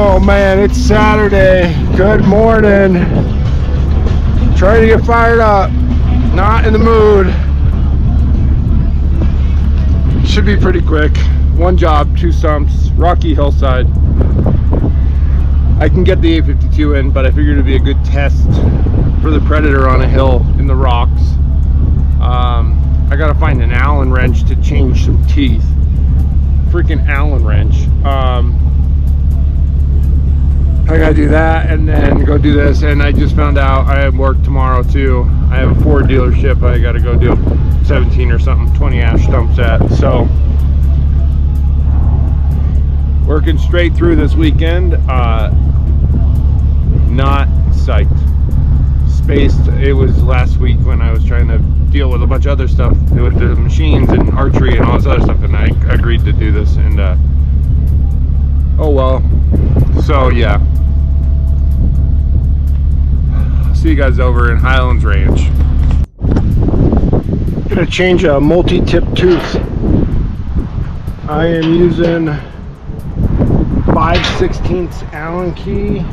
Oh man, it's Saturday. Good morning. Trying to get fired up. Not in the mood. Should be pretty quick. One job, 2 stumps, rocky hillside. I can get the 852 in, but I figured it'd be a good test for the Predator on a hill in the rocks. I gotta find an Allen wrench to change some teeth. Freaking Allen wrench. I gotta do that and then go do this. And I just found out I have work tomorrow too. I have a Ford dealership I gotta go do 17 or something, 20 ash stumps at. So working straight through this weekend. Not psyched. Spaced. It was last week when I was trying to deal with a bunch of other stuff with the machines and archery and all this other stuff, and I agreed to do this, and oh well. So yeah, see you guys over in Highlands Ranch. Gonna change a multi-tip tooth. I am using 5/16 Allen key.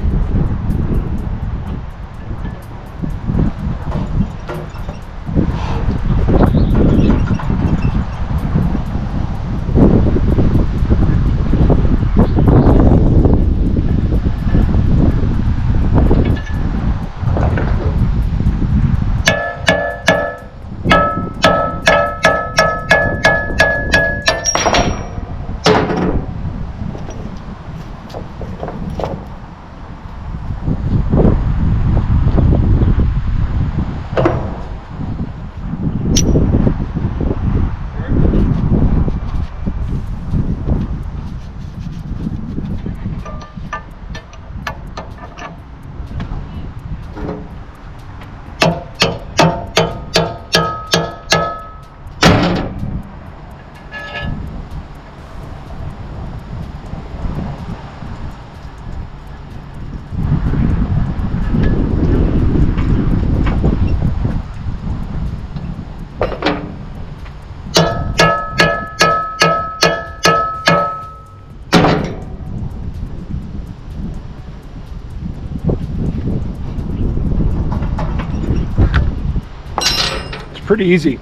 Pretty easy.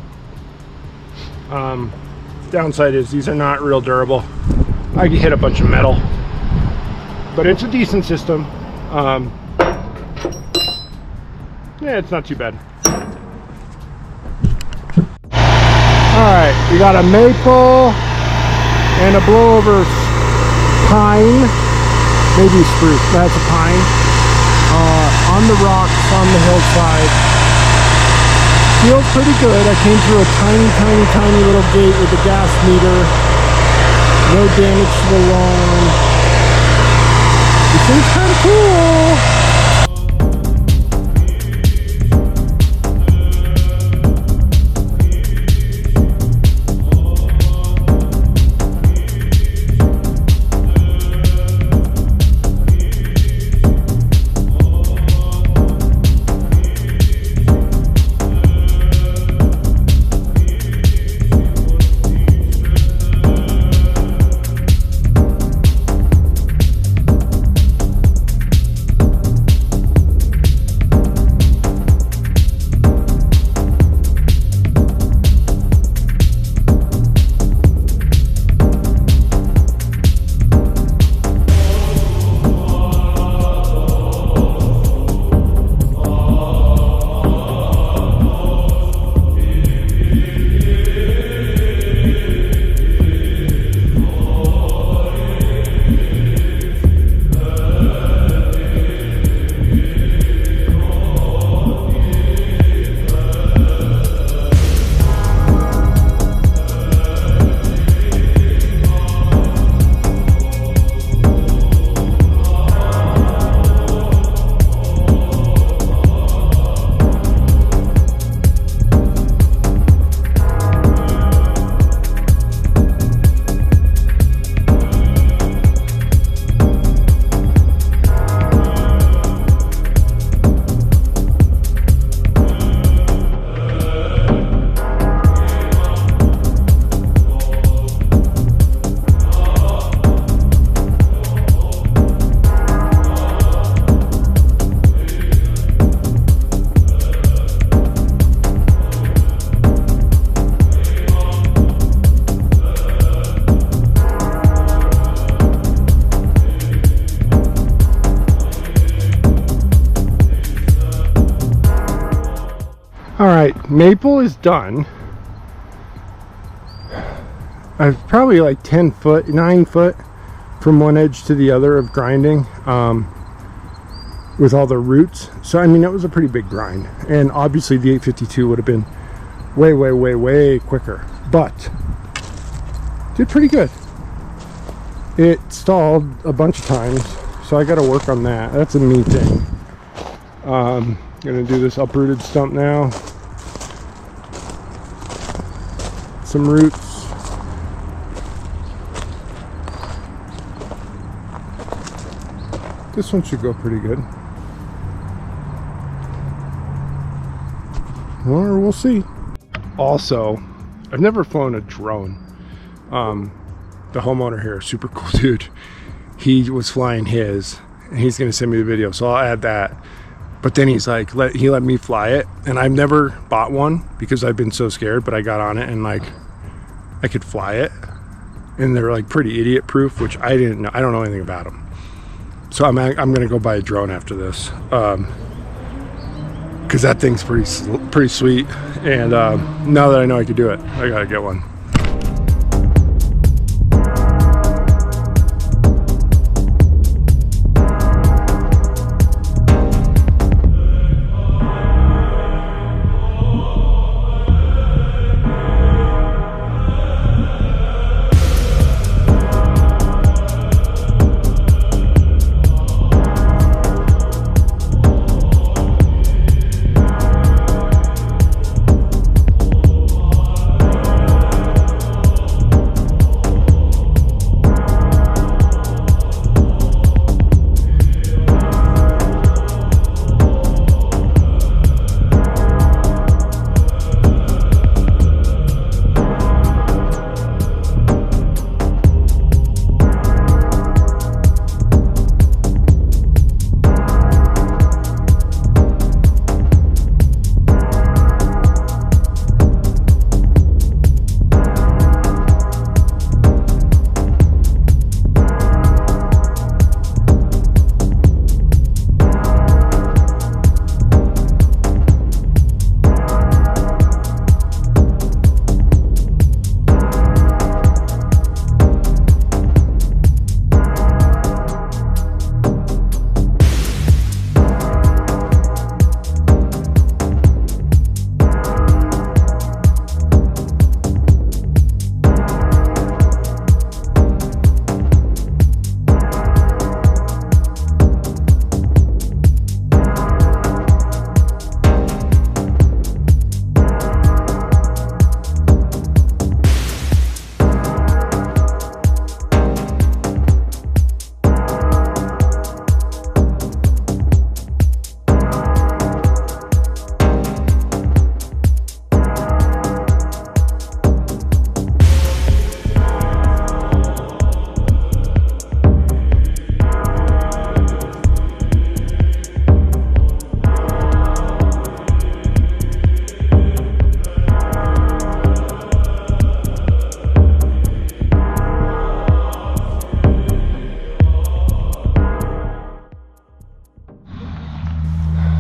Downside is these are not real durable. I can hit a bunch of metal, but it's a decent system. Yeah, it's not too bad. Alright, we got a maple and a blowover pine, maybe spruce, that's a pine, on the rocks on the hillside. Feels pretty good. I came through a tiny little gate with the gas meter. No damage to the lawn. This thing's kind of cool. maple is done. I've probably like 10 foot, 9 foot from one edge to the other of grinding with all the roots. So I mean, it was a pretty big grind, and obviously the 852 would have been way quicker, but did pretty good. It stalled a bunch of times, so I got to work on that. That's a me thing. Gonna do this uprooted stump now. Some roots. This one should go pretty good. Or we'll see. Also, I've never flown a drone. The homeowner here, super cool dude. He was flying his, and he's gonna send me the video, so I'll add that. But then he's like, he let me fly it, and I've never bought one because I've been so scared, but I got on it and like, I could fly it. And they're like pretty idiot proof, which I didn't know. I don't know anything about them. So I'm gonna go buy a drone after this, because that thing's pretty sweet. And now that I know I could do it, I gotta get one.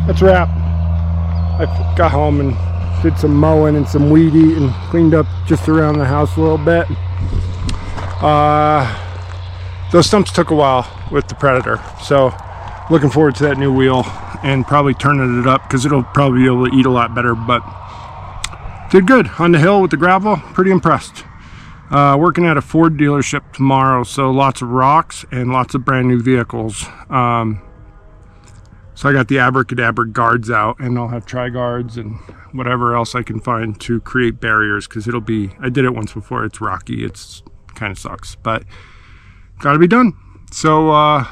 That's a wrap. I got home and did some mowing and some weed eating, cleaned up just around the house a little bit. Those stumps took a while with the Predator, so looking forward to that new wheel and probably turning it up because it'll probably be able to eat a lot better. But did good on the hill with the gravel. Pretty impressed. Working at a Ford dealership tomorrow, so lots of rocks and lots of brand new vehicles. So I got the abracadabra guards out, and I'll have tri-guards and whatever else I can find to create barriers, because it'll be, I did it once before, it's rocky, it's kind of sucks, but gotta be done. So I'll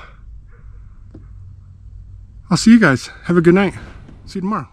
see you guys. Have a good night. See you tomorrow.